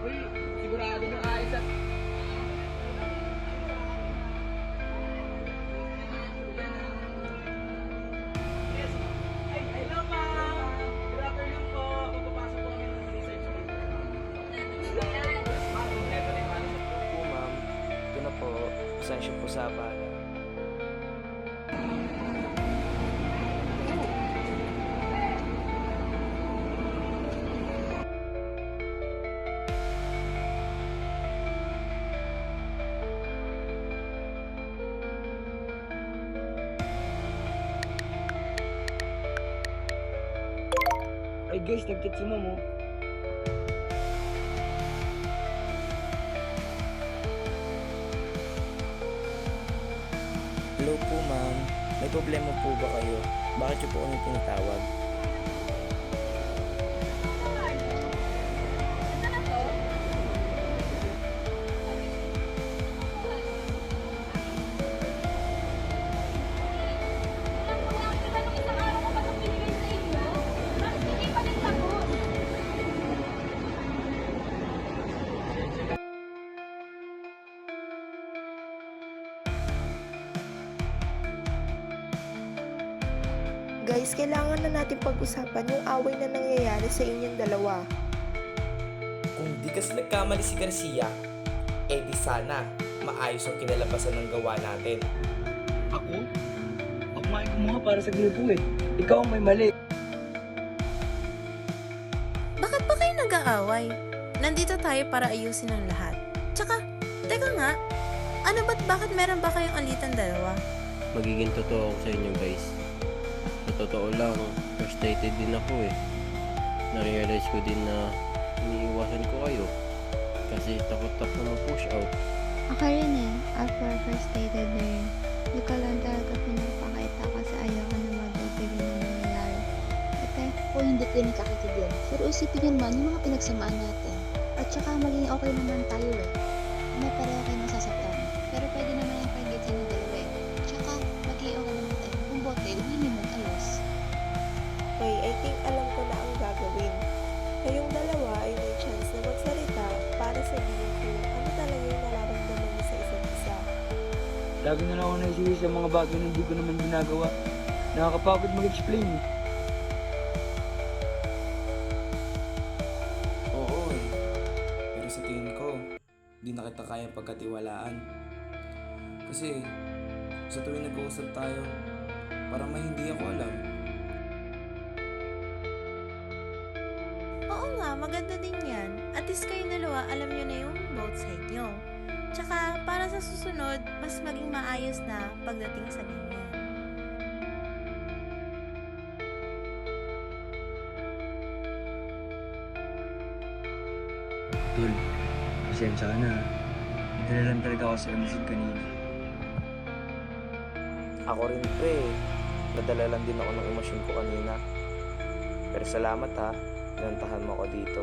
Uy, sigurado na ayos at... Yes. Ay, hello ma'am! Good afternoon po. Magpapasok po kami ng research paper. Yes ma'am, kompleto na yung ano sa... Po, ma'am. Ito na po. Pasensya po sa abala. Ay guys, nag-chat si ma'am oh. Hello po, ma'am. May problema po ba kayo? Bakit niyo po kami tinatawag? Guys, kailangan na natin pag-usapan yung away na nangyayari sa inyong dalawa. Kung di kasi nagkamali si Garcia, eh di sana maayos ang kinalabasan ng gawa natin. Ako? Ako nga yung gumawa para sa grupo eh. Ikaw ang may mali. Bakit ba kayo nag-aaway? Nandito tayo para ayusin ang lahat. Tsaka, teka nga, ano ba't bakit meron ba kayong alitan dalawa? Magiging totoo ako sa inyo guys. Sa totoo lang, frustrated din ako eh. Na-realize ko din na iniiwasan ko kayo. Kasi takot ako ma-push out. Ako rin eh, after frustrated na rin. Di ko lang talaga pinapakita kasi ayoko na magagawin na nangyayari. Ate, kung hindi ko yung nakakakigyan. Pero isipin yun man, yung mga pinagsamaan natin. At saka maging okay naman tayo eh. May pareho kayo masasaktan. Pero pwede naman yung pagigit sa inyo dalawa eh. Tsaka, maging okay naman tayo. Kung bote, hindi mag-alos. Okay, I think alam ko na ang gagawin. Kayong dalawa ay may chance na magsalita para sabihin ko ano talaga yung nararamdaman niyo sa isa't isa. Lagi na lang ako naisisi sa mga bagay na hindi ko naman ginagawa. Nakakapagod mag-explain eh. Oo eh. Pero sa tingin ko, di na kita kaya pagkatiwalaan. Kasi sa tuwing nag-uusap tayo, parang may hindi ako alam. Oo nga, maganda din yan. At least kayo dalawa, alam nyo na yung both side nyo. Tsaka, para sa susunod, mas maging maayos na pagdating sa ganyan. Tul, pasensya ka na. Nadala lang talaga ako sa emosyon kanina. Ako rin pre, nadala lang din ako ng emosyon ko kanina. Pero salamat ha, inantahan mo ako dito.